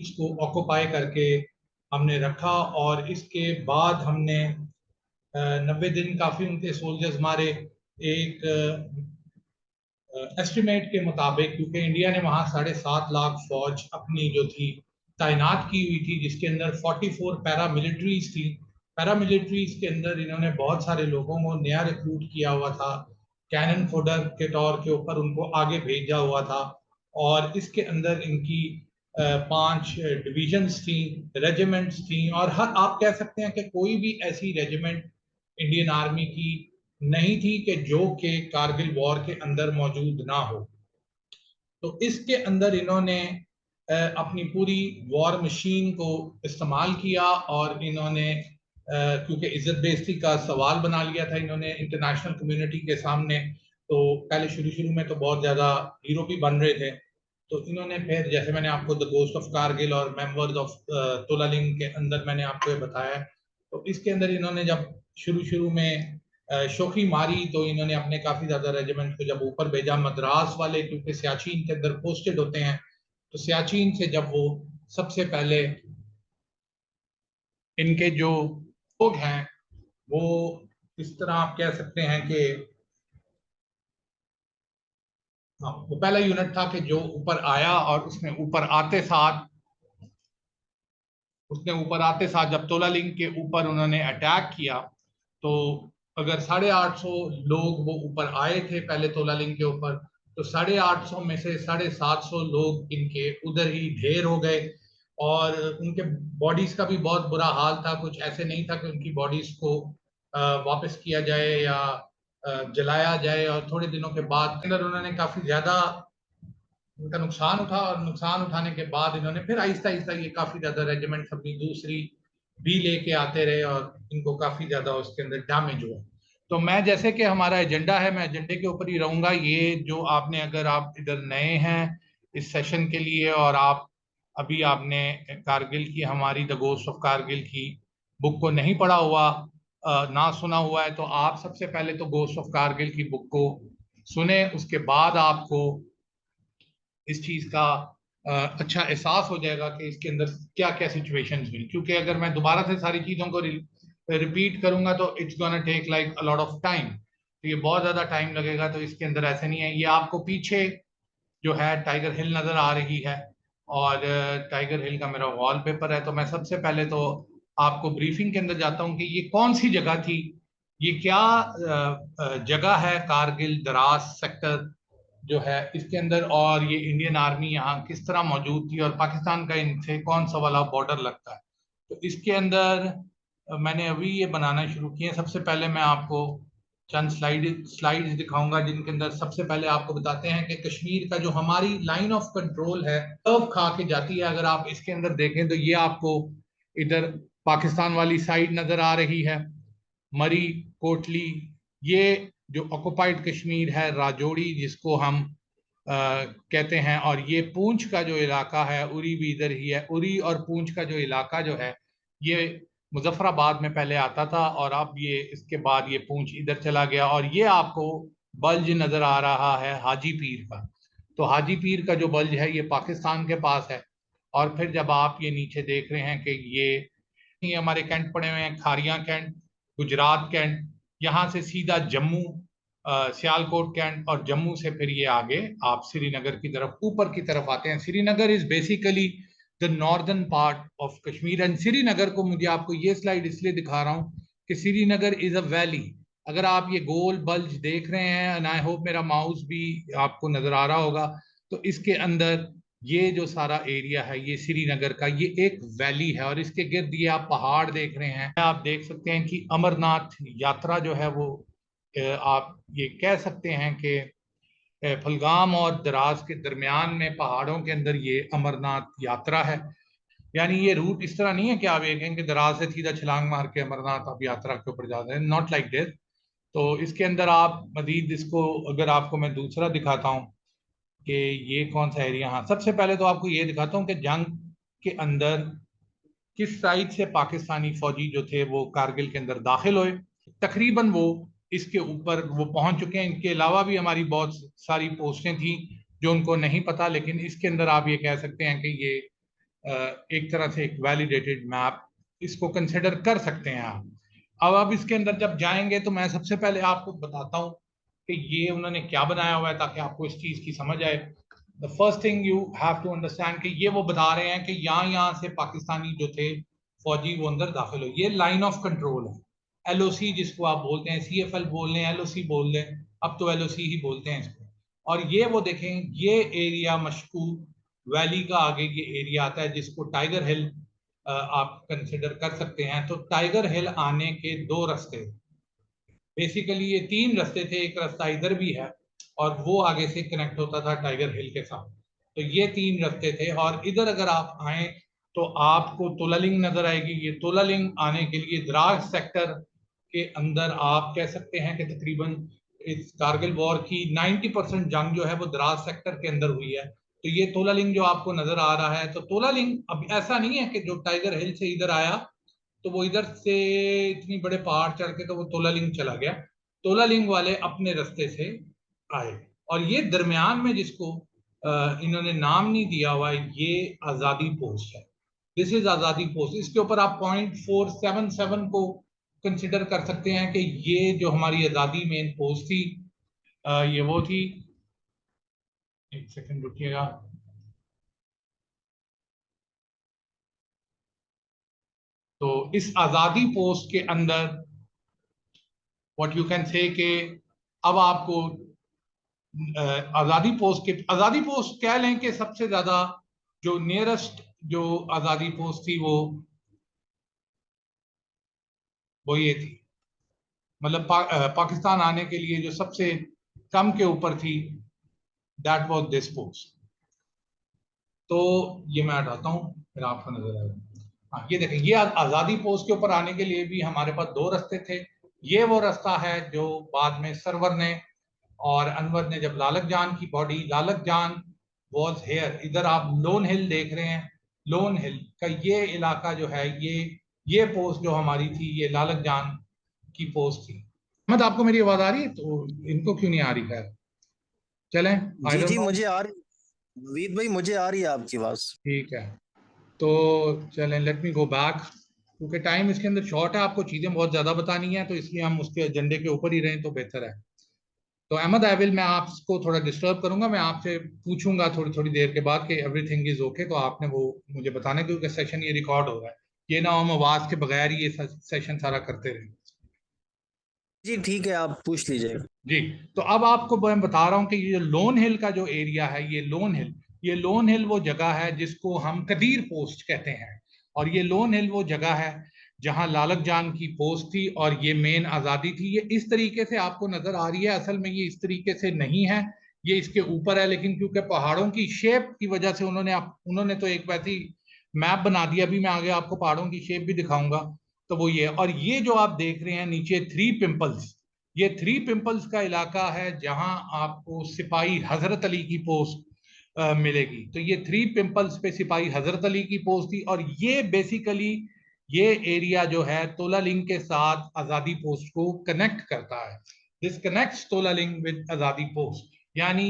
इसको ऑक्युपाई करके हमने रखा। और इसके बाद हमने 90 दिन काफी उनके सोल्जर्स मारे। एक एस्टिमेट के मुताबिक, क्योंकि इंडिया ने वहां 7.5 लाख फौज अपनी जो थी तैनात की हुई थी, जिसके अंदर 44 पैरामिलिट्रीज थी। पैरामिलिट्रीज के अंदर इन्होंने बहुत सारे लोगों को नया रिक्रूट किया हुआ था, कैनन फोडर के तौर के ऊपर उनको आगे भेजा हुआ था। और इसके अंदर इनकी 5 डिविजन्स थी, रेजिमेंट्स थी। और हर आप कह सकते हैं कि कोई भी ऐसी रेजिमेंट इंडियन आर्मी की नहीं थी कि जो कि कारगिल वॉर के अंदर मौजूद ना हो। तो इसके अंदर इन्होंने अपनी पूरी वॉर मशीन को इस्तेमाल किया। और इन्होंने क्योंकि इज्जत बेइज्जती का सवाल बना लिया था इन्होंने इंटरनेशनल कम्युनिटी के सामने, तो पहले शुरू शुरू में तो बहुत ज़्यादा हीरो भी बन रहे थे। तो इन्होंने फिर, जैसे मैंने आपको द गोस्ट ऑफ कारगिल और मेंबर्स ऑफ तोलालिंग के अंदर मैंने आपको ये बताया, तो इसके अंदर इन्होंने जब शुरू शुरू में शोखी मारी, तो इन्होंने अपने काफी ज्यादा रेजिमेंट को जब ऊपर भेजा। मद्रास वाले क्योंकि सियाचिन के अंदर पोस्टेड होते हैं, तो सियाचिन से जब वो सबसे पहले इनके जो लोग हैं वो, इस तरह आप कह सकते हैं कि हाँ, वो पहला यूनिट था कि जो ऊपर आया। और उसने ऊपर आते साथ जब तोला लिंक के ऊपर उन्होंने अटैक किया, तो अगर 850 लोग वो ऊपर आए थे पहले तोला लिंक के ऊपर, तो 850 में से 750 लोग इनके उधर ही ढेर हो गए। और उनके बॉडीज का भी बहुत बुरा हाल था। कुछ ऐसे नहीं था कि उनकी बॉडीज को वापस किया जाए या जलाया जाए। और थोड़े दिनों के बाद अंदर उन्होंने काफी ज्यादा उनका नुकसान उठा। और नुकसान उठाने के बाद इन्होंने फिर आहिस्ता आहिस्ता ये काफी ज्यादा रेजिमेंट अपनी दूसरी भी लेके आते रहे, और इनको काफी ज्यादा उसके अंदर डैमेज हुआ। तो मैं, जैसे कि हमारा एजेंडा है, मैं एजेंडे के ऊपर ही रहूंगा। ये जो आपने, अगर आप इधर नए हैं इस सेशन के लिए और आप अभी आपने कारगिल की, हमारी द गोस्ट ऑफ कारगिल की बुक को नहीं पढ़ा हुआ, ना सुना हुआ है, तो आप सबसे पहले तो गोस्ट ऑफ कारगिल की बुक को सुने। उसके बाद आपको इस चीज का अच्छा एहसास हो जाएगा कि इसके अंदर क्या क्या सिचुएशंस हुई। क्योंकि अगर मैं दोबारा से सारी चीजों को रिपीट करूंगा तो it's gonna take like a lot of time, तो ये बहुत ज्यादा टाइम लगेगा। तो इसके अंदर ऐसे नहीं है। ये आपको पीछे जो है टाइगर हिल नजर आ रही है, और टाइगर हिल का मेरा वॉलपेपर है। तो मैं सबसे पहले तो आपको ब्रीफिंग के अंदर जाता हूँ कि ये कौन सी जगह थी, ये क्या जगह है कारगिल द्रास सेक्टर जो है इसके अंदर, और ये इंडियन आर्मी यहाँ किस तरह मौजूद थी, और पाकिस्तान का इनसे कौन सा वाला बॉर्डर लगता है। तो इसके अंदर मैंने अभी ये बनाना शुरू किए। सबसे पहले मैं आपको चंद स्लाइड्स दिखाऊंगा, जिनके अंदर सबसे पहले आपको बताते हैं कि कश्मीर का जो हमारी लाइन ऑफ कंट्रोल है कर्व खा के जाती है। अगर आप इसके अंदर देखें तो ये आपको इधर पाकिस्तान वाली साइड नजर आ रही है, मरी, कोटली। ये जो ऑक्युपाइड कश्मीर है, राजौरी जिसको हम कहते हैं, और ये पूंछ का जो इलाका है, उरी भी इधर ही है। उरी और पूंछ का जो इलाका जो है, ये मुजफ्फराबाद में पहले आता था, और अब ये इसके बाद ये पूंछ इधर चला गया। और ये आपको बल्ज नजर आ रहा है हाजी पीर का। तो हाजी पीर का जो बल्ज है ये पाकिस्तान के पास है। और फिर जब आप ये नीचे देख रहे हैं कि ये हमारे कैंट पड़े हुए हैं, खारियां कैंट, गुजरात कैंट, यहाँ से सीधा जम्मू, सियालकोट कैंट, और जम्मू से फिर ये आगे आप श्रीनगर की तरफ ऊपर की तरफ आते हैं। Srinagar is basically the northern part of Kashmir. And Srinagar को मुझे आपको ये स्लाइड इसलिए दिखा रहा हूँ कि श्रीनगर इज अ वैली। अगर आप ये गोल बल्ज देख रहे हैं, एंड आई होप मेरा माउस भी आपको नजर आ रहा होगा, तो इसके अंदर ये जो सारा एरिया है ये श्रीनगर का, ये एक वैली है। और इसके गिर्द ये आप पहाड़ देख रहे हैं। आप देख सकते हैं कि अमरनाथ यात्रा जो है वो, आप ये कह सकते हैं कि फलगाम और द्रास के दरमियान में पहाड़ों के अंदर ये अमरनाथ यात्रा है। यानी ये रूट इस तरह नहीं है कि आप ये कहें कि द्रास से सीधा छलांग मार के अमरनाथ आप यात्रा के ऊपर जाते हैं, नॉट लाइक दिस। तो इसके अंदर आप मजीद इसको, अगर आपको मैं दूसरा दिखाता हूँ कि ये कौन सा एरिया, हाँ सबसे पहले तो आपको ये दिखाता हूँ कि जंग के अंदर किस साइड से पाकिस्तानी फौजी जो थे वो कारगिल के अंदर दाखिल हुए। तकरीबन वो इसके ऊपर वो पहुंच चुके हैं। इनके अलावा भी हमारी बहुत सारी पोस्टें थी जो उनको नहीं पता, लेकिन इसके अंदर आप ये कह सकते हैं कि ये एक तरह से एक वैलिडेटेड मैप इसको कंसिडर कर सकते हैं आप। अब इसके अंदर जब जाएंगे तो मैं सबसे पहले आपको बताता हूँ कि ये उन्होंने क्या बनाया हुआ है ताकि आपको इस चीज की समझ आए। The first thing you have to understand कि ये वो बता रहे हैं कि यहाँ से पाकिस्तानी जो थे फौजी वो अंदर दाखिल हो। ये लाइन ऑफ कंट्रोल है, एलओसी जिसको आप बोलते हैं, सीएफएल बोल लें, एलओसी बोल लें, अब तो एलओसी ही बोलते हैं इसको। और ये वो देखें, ये एरिया मशकूक वैली का आगे ये एरिया आता है जिसको टाइगर हिल आप कंसिडर कर सकते हैं। तो टाइगर हिल आने के दो रास्ते, बेसिकली ये तीन रास्ते थे, एक रास्ता इधर भी है और वो आगे से कनेक्ट होता था टाइगर हिल के साथ। तो ये तीन रास्ते थे और इधर अगर आप आए तो आपको तोलालिंग नजर आएगी। ये तोलालिंग आने के लिए द्रास सेक्टर के अंदर आप कह सकते हैं कि तकरीबन इस कारगिल वॉर की 90% जंग जो है वो द्रास सेक्टर के अंदर हुई है। तो ये तोलालिंग जो आपको नजर आ रहा है, तो तोलालिंग अब ऐसा नहीं है कि जो टाइगर हिल से इधर आया तो वो इधर से इतनी बड़े पहाड़ चढ़ के तो वो तोलालिंग चला गया। तोलालिंग वाले अपने रास्ते से आए और ये दरमियान में जिसको इन्होंने नाम नहीं दिया हुआ, ये आजादी पोस्ट है। दिस इज आजादी पोस्ट। इसके ऊपर आप .477 को कंसिडर कर सकते हैं कि ये जो हमारी आजादी मेन पोस्ट थी, ये वो थी। एक सेकंड रुकिएगा। तो इस आजादी पोस्ट के अंदर व्हाट यू कैन से कि अब आपको आजादी पोस्ट कह लें कि सबसे ज्यादा जो नियरेस्ट जो आजादी पोस्ट थी वो ये थी, मतलब पाकिस्तान आने के लिए जो सबसे कम के ऊपर थी, दैट वाज दिस पोस्ट। तो ये मैं हटाता हूँ फिर आपको नजर आएगा। हाँ, ये देखें, ये आजादी पोस्ट के ऊपर आने के लिए भी हमारे पास दो रास्ते थे। ये वो रास्ता है जो बाद में सरवर ने और अनवर ने, जब लालक जान की बॉडी, लालक जान वॉज हेयर, इधर आप लोन हिल देख रहे हैं, लोन हिल का ये इलाका जो है, ये पोस्ट जो हमारी थी, ये लालक जान की पोस्ट थी। मतलब आपको मेरी आवाज आ रही है? तो इनको क्यों नहीं आ रही? खैर चलें, आई जी डोंट जी, नो। मुझे आ रही, वीर भाई मुझे आ रही है आपकी आवाज। ठीक है, तो चलें, लेट मी गो बैक, क्योंकि टाइम इसके अंदर शॉर्ट है, आपको चीजें बहुत ज्यादा बतानी है, तो इसलिए हम उसके एजेंडे के ऊपर ही रहें तो बेहतर है। तो अहमद आविल, मैं आपको थोड़ा डिस्टर्ब करूंगा, मैं आपसे पूछूंगा थोड़ी थोड़ी देर के बाद कि एवरीथिंग इज ओके, तो आपने वो मुझे बताना, क्योंकि सेशन ये रिकॉर्ड हो रहा है। ये ना हम आवाज के बगैर ही ये सेशन सारा करते रहे। जी ठीक है, आप पूछ लीजिएगा। जी, तो अब आपको मैं बता रहा हूँ कि ये लोन हिल का जो एरिया है, ये लोन हिल वो जगह है जिसको हम कदीर पोस्ट कहते हैं। और ये लोन हिल वो जगह है जहां लालक जान की पोस्ट थी और ये मेन आज़ादी थी। ये इस तरीके से आपको नजर आ रही है, असल में ये इस तरीके से नहीं है, ये इसके ऊपर है, लेकिन क्योंकि पहाड़ों की शेप की वजह से उन्होंने तो एक वैसी मैप बना दिया। अभी मैं आगे आपको पहाड़ों की शेप भी दिखाऊंगा। तो वो ये, और ये जो आप देख रहे हैं नीचे थ्री पिंपल्स, ये थ्री पिंपल्स का इलाका है जहां आपको सिपाही हजरत अली की पोस्ट मिलेगी। तो ये थ्री पिंपल्स पे सिपाही हजरत अली की पोस्ट थी और ये बेसिकली ये एरिया जो है तोलालिंग के साथ आजादी पोस्ट को कनेक्ट करता है। दिस कनेक्ट्स तोलालिंग विद आजादी पोस्ट। यानी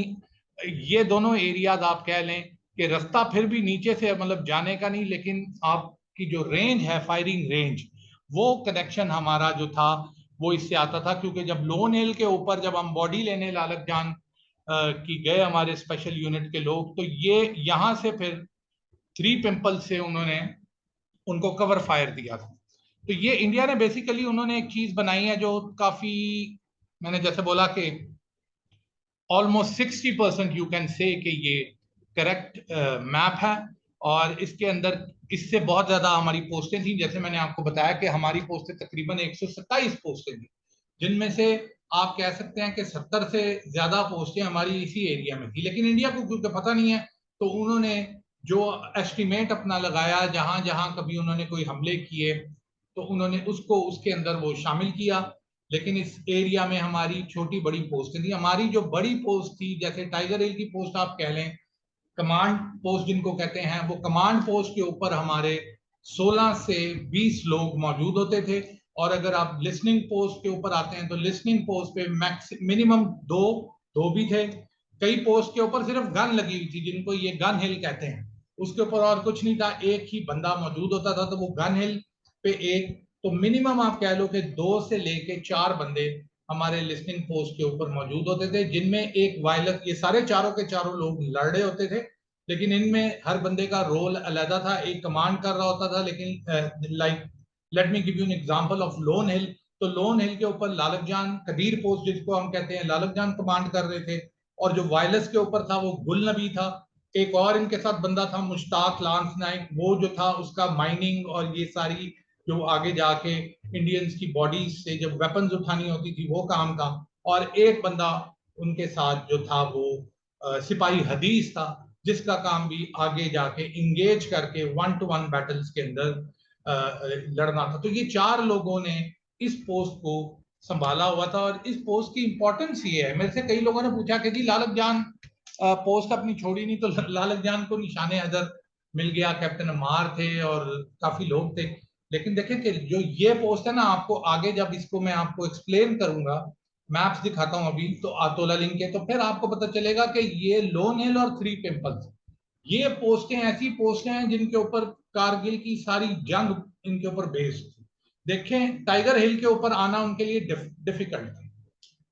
ये दोनों एरियाज आप कह लें कि रास्ता फिर भी नीचे से मतलब जाने का नहीं, लेकिन आपकी जो रेंज है, फायरिंग रेंज, वो कनेक्शन हमारा जो था वो इससे आता था। क्योंकि जब लोन हिल के ऊपर जब हम बॉडी लेने लालक जान की गए हमारे स्पेशल यूनिट के लोग, तो ये यहाँ से फिर थ्री पिंपल से उन्होंने उनको कवर फायर दिया था। तो ये इंडिया ने बेसिकली उन्होंने एक चीज बनाई है जो काफी, मैंने जैसे बोला कि ऑलमोस्ट 60% यू कैन से कि ये करेक्ट मैप है। और इसके अंदर इससे बहुत ज्यादा हमारी पोस्टें थी, जैसे मैंने आपको बताया कि हमारी पोस्टें तकरीबन 127 पोस्टें थी, जिनमें से आप कह सकते हैं कि 70 से ज्यादा पोस्टें हमारी इसी एरिया में थी। लेकिन इंडिया को क्योंकि पता नहीं है, तो उन्होंने जो एस्टिमेट अपना लगाया, जहां जहां कभी उन्होंने कोई हमले किए तो उन्होंने उसको उसके अंदर वो शामिल किया। लेकिन इस एरिया में हमारी छोटी बड़ी पोस्ट थी। हमारी जो बड़ी पोस्ट थी, जैसे टाइगर हिल की पोस्ट आप कह लें, कमांड पोस्ट जिनको कहते हैं, वो कमांड पोस्ट के ऊपर हमारे 16 से 20 लोग मौजूद होते थे। और अगर आप लिसनिंग पोस्ट के ऊपर आते हैं तो लिसनिंग पोस्ट पे मैक्स मिनिमम दो भी थे। कई पोस्ट के ऊपर सिर्फ गन लगी हुई थी, जिनको ये गन हिल कहते हैं। उसके ऊपर और कुछ नहीं था, एक ही बंदा मौजूद होता था, तो वो गन हिल पे एक, तो मिनिमम आप कह लो कि 2 से लेके 4 बंदे हमारे लिस्निंग पोस्ट के ऊपर मौजूद होते थे, जिनमें एक वायलेंस, ये सारे चारों के चारों लोग लड़ रहे होते थे, लेकिन इनमें हर बंदे का रोल अलग था। एक कमांड कर रहा होता था, लेकिन like let me give you an example of lone hill. तो लोन हिल के ऊपर लालक जान कबीर पोस्ट जिसको हम कहते हैं, लालक जान कमांड कर रहे थे, और जो वायरलेस के ऊपर था वो गुल नबी था। एक और इनके साथ बंदा था मुश्ताक लांस नाइक, वो जो था उसका माइनिंग और ये सारी जो आगे जाके इंडियंस की बॉडीज से जब वेपन्स उठानी होती थी वो काम था। और एक बंदा उनके साथ जो था वो सिपाही हदीस था, जिसका काम भी आगे जाके इंगेज करके 1-to-1 बैटल्स के अंदर लड़ना था। तो ये 4 लोगों ने इस पोस्ट को संभाला हुआ था। और इस पोस्ट की इंपॉर्टेंस ये है, मेरे से कई लोगों ने पूछा कि जी लालक जान पोस्ट अपनी छोड़ी नहीं, तो लालक जान को निशाने हैदर मिल गया, कैप्टन अमार थे और काफी लोग थे। लेकिन देखें कि जो ये पोस्ट है ना, आपको आगे जब इसको मैं आपको एक्सप्लेन करूंगा, मैप्स दिखाता हूं अभी तो आतोला लिंक के, तो फिर आपको पता चलेगा कि ये लोन हिल और 3 पिंपल्स, ये पोस्टें ऐसी पोस्टें हैं जिनके ऊपर कारगिल की सारी जंग इनके ऊपर बेस्ड थी। देखें, टाइगर हिल के ऊपर आना उनके लिए डिफिकल्ट था,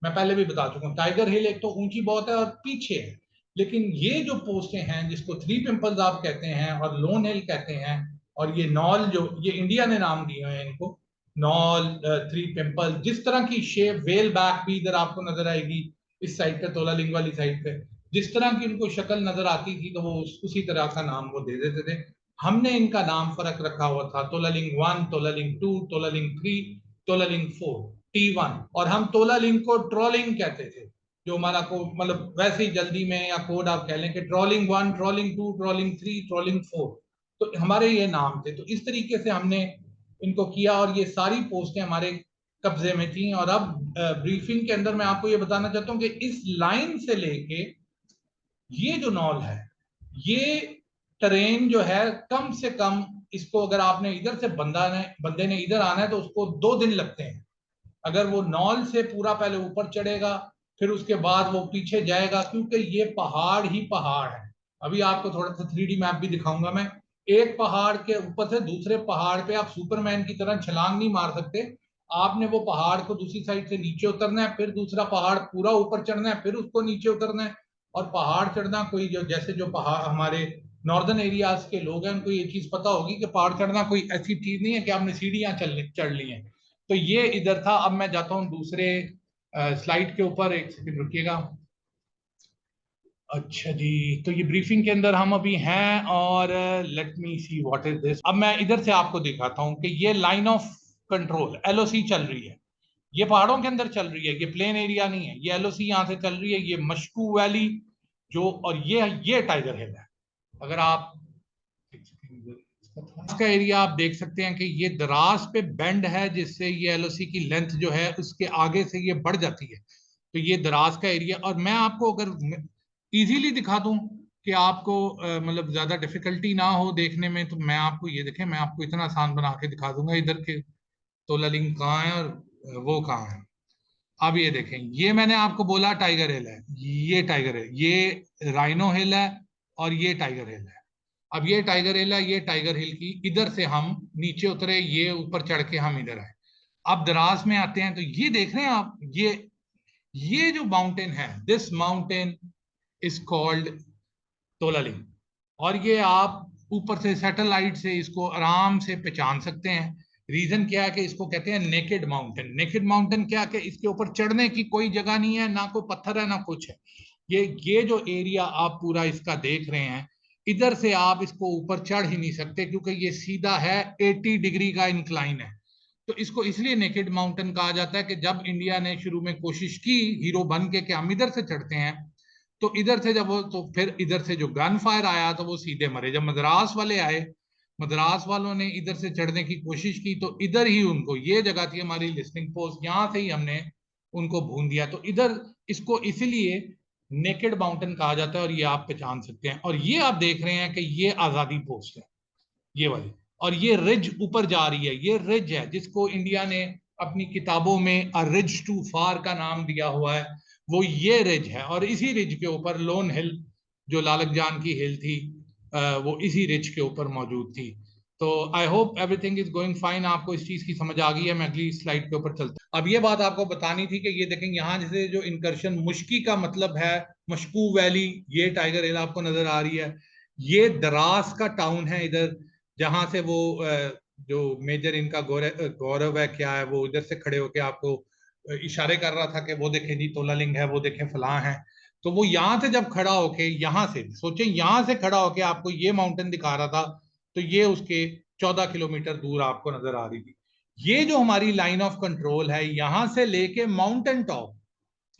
मैं पहले भी बता चुका हूँ। टाइगर हिल एक तो ऊंची बहुत है और पीछे है, लेकिन ये जो पोस्टें हैं जिसको 3 पिंपल्स आप कहते हैं और लोन हिल कहते हैं, और ये नॉल, जो ये इंडिया ने नाम दिए हैं इनको, नॉल, 3 पिंपल, जिस तरह की शेप, वेल बैक भी इधर आपको नजर आएगी इस साइड पे, तोला लिंग वाली साइड पे, जिस तरह की उनको शक्ल नजर आती थी तो वो उसी तरह का नाम वो दे देते थे। हमने इनका नाम फर्क रखा हुआ था, तोलालिंग 1, तोलालिंग 2, तोलालिंग 3, तोलालिंग 4, T1। और हम तोलालिंग को ट्रोलिंग कहते थे, जो हमारा को मतलब वैसे ही जल्दी में या कोड आप कह लें कि ट्रोलिंग 1, ट्रोलिंग 2, ट्रोलिंग 3, ट्रोलिंग 4, तो हमारे ये नाम थे। तो इस तरीके से हमने इनको किया और ये सारी पोस्टें हमारे कब्जे में थी। और अब ब्रीफिंग के अंदर मैं आपको ये बताना चाहता हूँ कि इस लाइन से लेके ये जो नॉल है, ये ट्रेन जो है, कम से कम इसको अगर आपने इधर से बंदे ने इधर आना है तो उसको 2 दिन लगते हैं। अगर वो नॉल से पूरा पहले ऊपर चढ़ेगा, फिर उसके बाद वो पीछे जाएगा, क्योंकि ये पहाड़ ही पहाड़ है। अभी आपको थोड़ा सा 3D मैप भी दिखाऊंगा मैं। एक पहाड़ के ऊपर से दूसरे पहाड़ पे आप सुपरमैन की तरह छलांग नहीं मार सकते। आपने वो पहाड़ को दूसरी साइड से नीचे उतरना है, फिर दूसरा पहाड़ पूरा ऊपर चढ़ना है, फिर उसको नीचे उतरना है। और पहाड़ चढ़ना, कोई जो जैसे जो पहाड़ हमारे नॉर्दर्न एरियाज के लोग हैं उनको ये चीज पता होगी कि पहाड़ चढ़ना कोई ऐसी चीज नहीं है कि आपने सीढ़ियां चढ़ ली हैं। तो ये इधर था। अब मैं जाता हूं दूसरे स्लाइड के ऊपर, एक सेकंड रुकिएगा। अच्छा जी, तो ये ब्रीफिंग के अंदर हम अभी हैं, और let me see what is this. अब मैं इधर से आपको दिखाता हूं कि ये लाइन ऑफ कंट्रोल LOC चल रही है, ये पहाड़ों के अंदर चल रही है, ये प्लेन एरिया नहीं है, ये LOC यहाँ से चल रही है, ये मशकू वैली जो, और ये टाइगर हिल है। अगर आप का एरिया आप देख सकते हैं कि ये दराज पे बेंड है, जिससे ये LOC की लेंथ जो है उसके आगे से ये बढ़ जाती है। तो ये दराज का एरिया, और मैं आपको अगर इजीली दिखा दूं कि आपको मतलब ज्यादा डिफिकल्टी ना हो देखने में, तो मैं आपको ये देखें, मैं आपको इतना आसान बना के दिखा दूंगा इधर के तोलालिंग कहाँ है और वो कहाँ है। अब ये देखें, ये मैंने आपको बोला टाइगर हिल है, ये टाइगर हिल, ये राइनो हिल है, और ये टाइगर हिल है। अब ये टाइगर हिल है, ये टाइगर हिल की इधर से हम नीचे उतरे, ये ऊपर चढ़ के हम इधर आए। अब दराज में आते हैं, तो ये देख रहे हैं आप, ये जो माउंटेन है, दिस माउंटेन इज कॉल्ड तोलालिंग। और ये आप ऊपर से सैटेलाइट से इसको आराम से पहचान सकते हैं। रीजन क्या है कि इसको कहते हैं नेकेड माउंटेन। नेकेड माउंटेन क्या कि इसके ऊपर चढ़ने की कोई जगह नहीं है, ना कोई पत्थर है ना कुछ है। ये जो एरिया आप पूरा इसका देख रहे हैं, इधर से आप इसको ऊपर चढ़ ही नहीं सकते, क्योंकि ये सीधा है, 80 डिग्री का इंक्लाइन है। तो इसको इसलिए नेकेड माउंटेन कहा जाता है कि जब इंडिया ने शुरू में कोशिश की हीरो बन के कि हम इधर से चढ़ते हैं, तो इधर से जब वो, तो फिर इधर से जो गन फायर आया तो वो सीधे मरे। जब मद्रास वाले आए, मद्रास वालों ने इधर से चढ़ने की कोशिश की, तो इधर ही उनको, ये जगह थी हमारी लिस्टिंग पोस्ट, यहां से ही हमने उनको भून दिया। तो इधर इसको इसीलिए नेकेड माउंटेन कहा जाता है, और ये आप पहचान सकते हैं। और ये आप देख रहे हैं कि ये आजादी पोस्ट है, ये वाली, और ये रिज ऊपर जा रही है, ये रिज है जिसको इंडिया ने अपनी किताबों में अ रिज टू फार का नाम दिया हुआ है, वो ये रिज है। और इसी रिज के ऊपर लोन हिल, जो लालक जान की हिल थी, वो इसी रिच के ऊपर मौजूद थी। तो I hope everything is going fine. आपको इस चीज की समझ आ गई है। मैं अगली स्लाइड के ऊपर चलता हूं। अब ये बात आपको बतानी थी कि ये देखें यहाँ जैसे जो इनकर्शन मुश्की का मतलब है, मशकू वैली, ये टाइगर हिल आपको नजर आ रही है। ये दरास का टाउन है इधर, जहां से वो जो मेजर इनका गौरव है क्या है, वो इधर से खड़े होके आपको इशारे कर रहा था कि वो देखें जी तोला लिंग है, वो देखें फलां है। तो वो यहां से जब खड़ा होके, यहां से सोचे, यहां से खड़ा होके आपको ये माउंटेन दिखा रहा था, तो ये उसके 14 किलोमीटर दूर आपको नजर आ रही थी। ये जो हमारी लाइन ऑफ कंट्रोल है, यहां से लेके माउंटेन टॉप,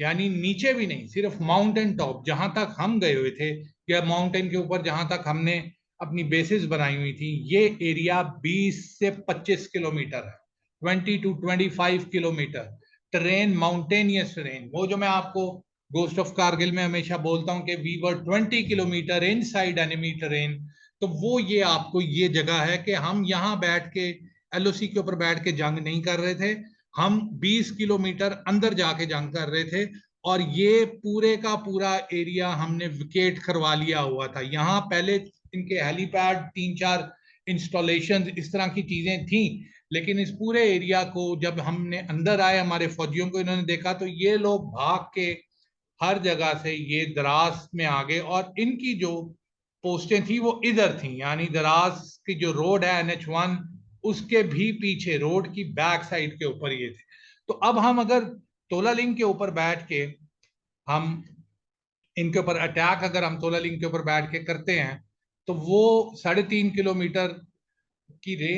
यानी नीचे भी नहीं, सिर्फ माउंटेन टॉप जहां तक हम गए हुए थे, या माउंटेन के ऊपर जहां तक हमने अपनी बेसिस बनाई हुई थी, ये एरिया 20 से 25 किलोमीटर है, 20 to 25 kilometre. Train mountainous train, वो जो मैं आपको गोस्ट ऑफ कारगिल में हमेशा बोलता हूँ कि we were 20 kilometre inside enemy terrain, तो वो ये आपको ये जगह है कि हम यहाँ बैठ के एलओसी के ऊपर बैठ के जंग नहीं कर रहे थे, हम 20 किलोमीटर अंदर जाके जंग कर रहे थे। और ये पूरे का पूरा एरिया हमने विकेट करवा लिया हुआ था। यहाँ पहले इनके हेलीपैड, 3-4 इंस्टॉलेशन, इस तरह की चीजें थी, लेकिन इस पूरे एरिया को जब हमने अंदर आए, हमारे फौजियों को इन्होंने देखा, तो ये लोग भाग के हर जगह से ये दराज में आ गए। और इनकी जो पोस्टें थी वो इधर थी, यानी दराज की जो रोड है NH1, उसके भी पीछे रोड की बैक साइड के ऊपर ये थे। तो अब हम अगर तोला लिंक के ऊपर बैठ के हम इनके ऊपर अटैक, अगर हम तोला लिंक के ऊपर बैठ के करते हैं, तो वो 3.5 किलोमीटर की रेंज